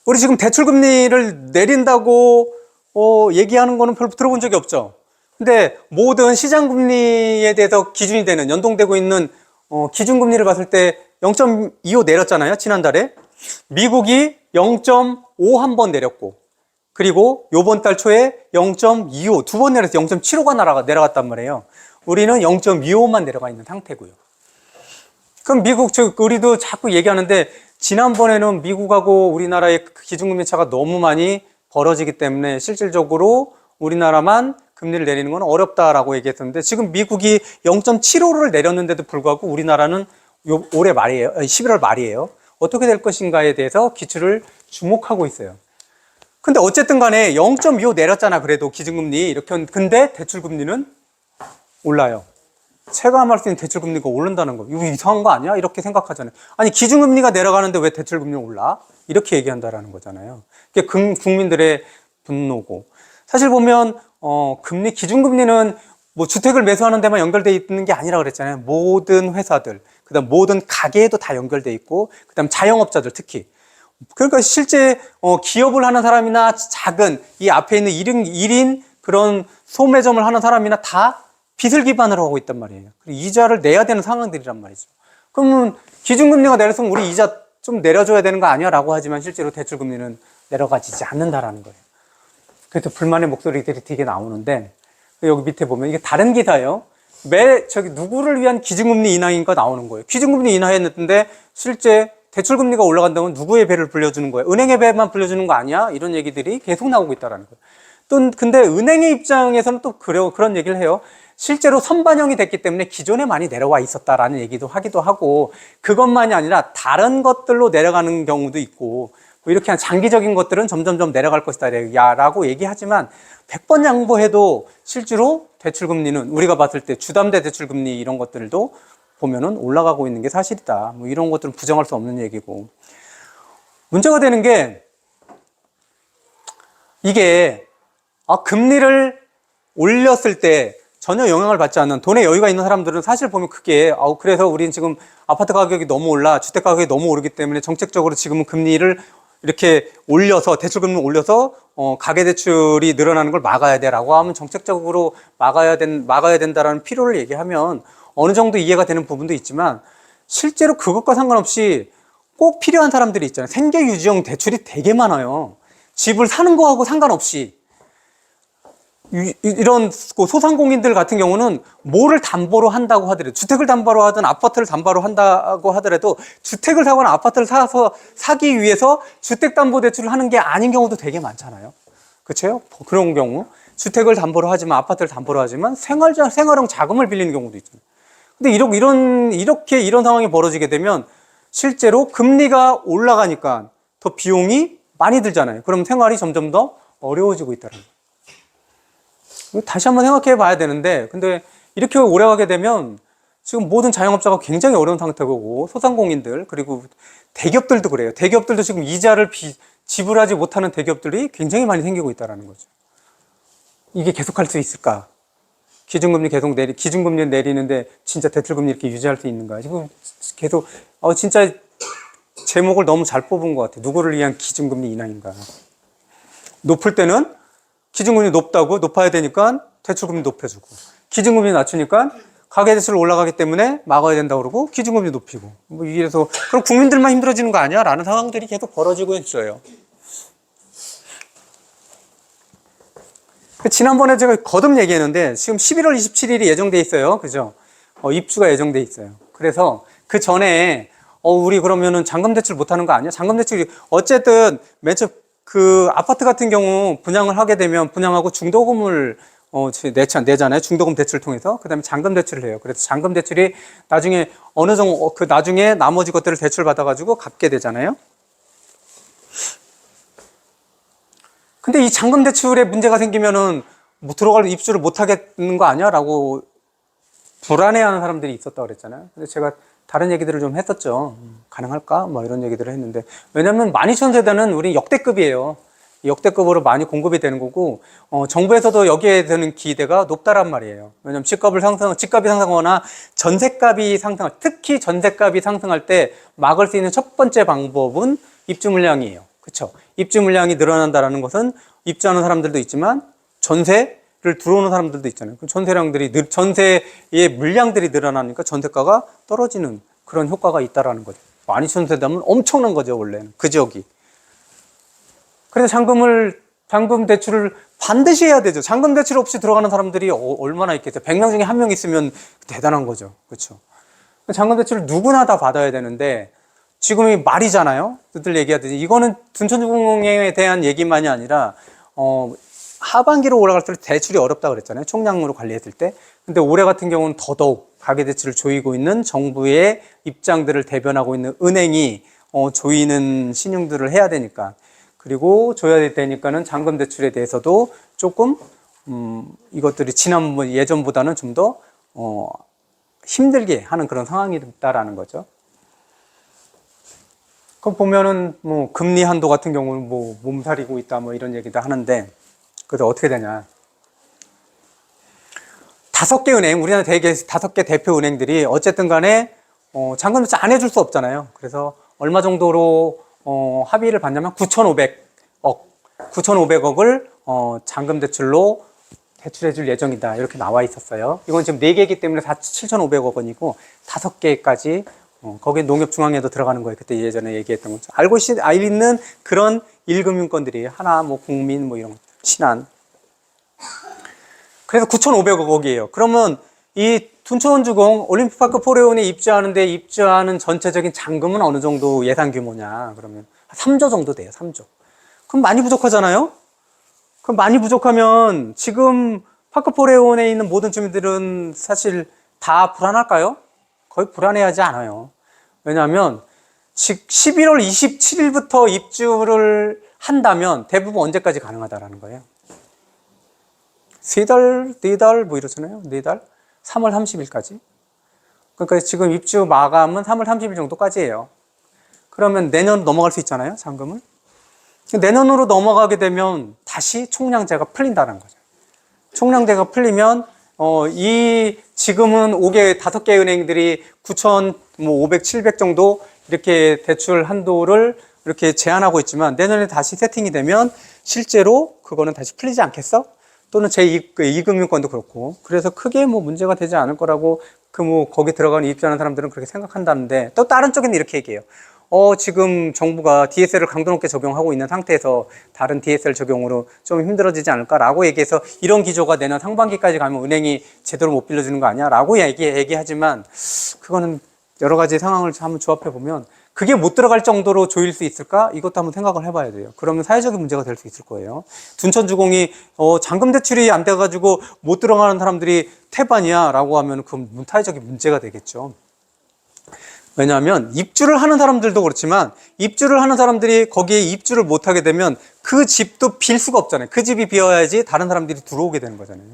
우리 지금 대출금리를 내린다고 얘기하는 거는 별로 들어본 적이 없죠. 근데 모든 시장금리에 대해서 기준이 되는, 연동되고 있는 기준금리를 봤을 때 0.25 내렸잖아요, 지난달에. 미국이 0.5 한 번 내렸고, 그리고 요번 달 초에 0.25 두 번 내려서 0.75가 내려갔단 말이에요. 우리는 0.25만 내려가 있는 상태고요. 그럼 우리도 자꾸 얘기하는데, 지난번에는 미국하고 우리나라의 기준금리 차가 너무 많이 벌어지기 때문에 실질적으로 우리나라만 금리를 내리는 건 어렵다라고 얘기했었는데, 지금 미국이 0.75를 내렸는데도 불구하고 우리나라는 올해 말이에요. 11월 말이에요. 어떻게 될 것인가에 대해서 기출을 주목하고 있어요. 근데 어쨌든 간에 0.25 내렸잖아, 그래도 기준금리. 이렇게. 근데 대출금리는 올라요. 체감할 수 있는 대출금리가 오른다는 거. 이거 이상한 거 아니야? 이렇게 생각하잖아요. 아니, 기준금리가 내려가는데 왜 대출금리가 올라? 이렇게 얘기한다라는 거잖아요. 그게 국민들의 분노고. 사실 보면, 기준금리는 뭐 주택을 매수하는 데만 연결되어 있는 게 아니라 그랬잖아요. 모든 회사들, 그 다음 모든 가게에도 다 연결되어 있고, 그 다음 자영업자들 특히. 그러니까 실제, 기업을 하는 사람이나 작은, 이 앞에 있는 1인 그런 소매점을 하는 사람이나 다 빚을 기반으로 하고 있단 말이에요. 그리고 이자를 내야 되는 상황들이란 말이죠. 그러면 기준금리가 내렸으면 우리 이자 좀 내려줘야 되는 거 아니야? 라고 하지만 실제로 대출금리는 내려가지 않는다라는 거예요. 그래서 불만의 목소리들이 되게 나오는데, 여기 밑에 보면 이게 다른 기사예요. 누구를 위한 기준금리 인하인가 나오는 거예요. 기준금리 인하했는데 실제 대출금리가 올라간다면 누구의 배를 불려주는 거예요? 은행의 배만 불려주는 거 아니야? 이런 얘기들이 계속 나오고 있다는 거예요. 또 근데 은행의 입장에서는 또 그런 얘기를 해요. 실제로 선반영이 됐기 때문에 기존에 많이 내려와 있었다라는 얘기도 하기도 하고, 그것만이 아니라 다른 것들로 내려가는 경우도 있고, 뭐 이렇게 한 장기적인 것들은 점점점 내려갈 것이다 라고 얘기하지만 100번 양보해도 실제로 대출금리는 우리가 봤을 때 주담대 대출금리 이런 것들도 보면은 올라가고 있는 게 사실이다. 뭐 이런 것들은 부정할 수 없는 얘기고. 문제가 되는 게 이게 금리를 올렸을 때 전혀 영향을 받지 않는 돈에 여유가 있는 사람들은 사실 보면 크게 그래서 우린 지금 아파트 가격이 너무 올라, 주택 가격이 너무 오르기 때문에 정책적으로 지금은 금리를 이렇게 올려서, 대출금리를 올려서 가계대출이 늘어나는 걸 막아야 돼라고 하면 정책적으로 막아야 된다라는 필요를 얘기하면 어느 정도 이해가 되는 부분도 있지만, 실제로 그것과 상관없이 꼭 필요한 사람들이 있잖아요. 생계유지형 대출이 되게 많아요. 집을 사는 거하고 상관없이. 이런 소상공인들 같은 경우는 뭐를 담보로 한다고 하더라도, 주택을 담보로 하든 아파트를 담보로 한다고 하더라도 주택을 사거나 아파트를 사기 위해서 주택담보대출을 하는 게 아닌 경우도 되게 많잖아요. 그렇죠? 그런 경우 주택을 담보로 하지만, 아파트를 담보로 하지만 생활용 자금을 빌리는 경우도 있잖아요. 근데 이런 상황이 벌어지게 되면 실제로 금리가 올라가니까 더 비용이 많이 들잖아요. 그럼 생활이 점점 더 어려워지고 있다는 거예요. 다시 한번 생각해 봐야 되는데, 근데 이렇게 오래 가게 되면 지금 모든 자영업자가 굉장히 어려운 상태고, 소상공인들, 그리고 대기업들도 그래요. 대기업들도 지금 이자를 지불하지 못하는 대기업들이 굉장히 많이 생기고 있다는 거죠. 이게 계속할 수 있을까? 기준금리 내리는데 진짜 대출금리 이렇게 유지할 수 있는가? 지금 계속, 진짜 제목을 너무 잘 뽑은 것 같아요. 누구를 위한 기준금리 인하인가? 높을 때는 기준금리 높아야 되니까 대출금리 높여주고, 기준금리 낮추니까 가계대출 올라가기 때문에 막아야 된다고 그러고 기준금리 높이고, 뭐 이래서 그럼 국민들만 힘들어지는 거 아니야? 라는 상황들이 계속 벌어지고 있어요. 지난번에 제가 거듭 얘기했는데 지금 11월 27일이 예정돼 있어요. 그죠? 입주가 예정돼 있어요. 그래서 그 전에 우리 그러면은 잔금대출 못하는 거 아니야? 잔금대출이 어쨌든 그 아파트 같은 경우 분양을 하게 되면 분양하고 중도금을 내잖아요. 중도금 대출 통해서. 그 다음에 잔금 대출을 해요. 그래서 잔금 대출이 나중에 어느 정도, 나중에 나머지 것들을 대출 받아가지고 갚게 되잖아요. 근데 이 잔금 대출에 문제가 생기면은 뭐 입주를 못 하겠는 거 아니야? 라고 불안해하는 사람들이 있었다고 그랬잖아요. 근데 제가 다른 얘기들을 좀 했었죠. 가능할까? 뭐 이런 얘기들을 했는데, 왜냐면 12,000세대는 우리 역대급이에요. 역대급으로 많이 공급이 되는 거고, 정부에서도 여기에 드는 기대가 높다란 말이에요. 왜냐면 집값이 상승하거나 특히 전셋값이 상승할 때 막을 수 있는 첫 번째 방법은 입주 물량이에요. 그쵸? 입주 물량이 늘어난다라는 것은 입주하는 사람들도 있지만 전세를 들어오는 사람들도 있잖아요. 전세의 물량들이 늘어나니까 전세가가 떨어지는 그런 효과가 있다라는 거죠. 많이 전세되면 엄청난 거죠, 원래는. 그 지역이. 그래서 잔금 대출을 반드시 해야 되죠. 잔금 대출 없이 들어가는 사람들이 얼마나 있겠어요. 100명 중에 1명 있으면 대단한 거죠. 그렇죠? 잔금 대출을 누구나 다 받아야 되는데 지금이 말이잖아요. 늘 얘기하듯이 이거는 둔촌주공에 대한 얘기만이 아니라 하반기로 올라갈수록 대출이 어렵다 그랬잖아요. 총량으로 관리했을 때. 근데 올해 같은 경우는 더더욱 가계대출을 조이고 있는 정부의 입장들을 대변하고 있는 은행이 조이는 신용들을 해야 되니까, 그리고 줘야 되니까는 잔금 대출에 대해서도 조금 이것들이 지난번 예전보다는 좀 더 힘들게 하는 그런 상황이 있다라는 거죠. 그럼 보면은 뭐 금리 한도 같은 경우는 뭐 몸살이고 있다 뭐 이런 얘기도 하는데, 그래서 어떻게 되냐? 5개 은행, 우리나라 대개 5개 대표 은행들이 어쨌든 간에 잔금 대출 안 해줄 수 없잖아요. 그래서 얼마 정도로 합의를 받냐면 9,500억을 잔금 대출로 대출해 줄 예정이다, 이렇게 나와 있었어요. 이건 지금 4개이기 때문에 7,500억 원이고 5개까지 거기에 농협중앙회도 들어가는 거예요. 그때 예전에 얘기했던 거죠. 알고 있는 그런 1금융권들이 하나, 뭐 국민, 뭐 이런 거, 신한. 그래서 9,500억이에요. 그러면 이 둔촌주공 올림픽파크 포레온에 입주하는 전체적인 잔금은 어느 정도 예상 규모냐? 그러면 3조 정도 돼요. 3조. 그럼 많이 부족하잖아요? 그럼 많이 부족하면 지금 파크 포레온에 있는 모든 주민들은 사실 다 불안할까요? 거의 불안해하지 않아요. 왜냐하면 11월 27일부터 입주를 한다면 대부분 언제까지 가능하다라는 거예요? 3달, 4달 뭐 이러잖아요. 4달? 3월 30일까지. 그러니까 지금 입주 마감은 3월 30일 정도까지예요. 그러면 내년 넘어갈 수 있잖아요, 잔금을. 내년으로 넘어가게 되면 다시 총량제가 풀린다는 거죠. 총량제가 풀리면 지금은 5개 은행들이 9,500, 700 정도 이렇게 대출 한도를 이렇게 제한하고 있지만, 내년에 다시 세팅이 되면 실제로 그거는 다시 풀리지 않겠어? 또는 제2금융권도 그렇고. 그래서 크게 뭐 문제가 되지 않을 거라고 거기 들어가는 입주하는 사람들은 그렇게 생각한다는데, 또 다른 쪽에는 이렇게 얘기해요. 지금 정부가 DSL을 강도 높게 적용하고 있는 상태에서 다른 DSL 적용으로 좀 힘들어지지 않을까라고 얘기해서, 이런 기조가 내년 상반기까지 가면 은행이 제대로 못 빌려주는 거 아니야? 라고 얘기하지만, 그거는 여러 가지 상황을 한번 조합해 보면 그게 못 들어갈 정도로 조일 수 있을까? 이것도 한번 생각을 해봐야 돼요. 그러면 사회적인 문제가 될 수 있을 거예요. 둔촌주공이 잔금 대출이 안 돼가지고 못 들어가는 사람들이 태반이야 라고 하면 그 사회적인 문제가 되겠죠. 왜냐하면 입주를 하는 사람들도 그렇지만, 입주를 하는 사람들이 거기에 입주를 못하게 되면 그 집도 빌 수가 없잖아요. 그 집이 비어야지 다른 사람들이 들어오게 되는 거잖아요.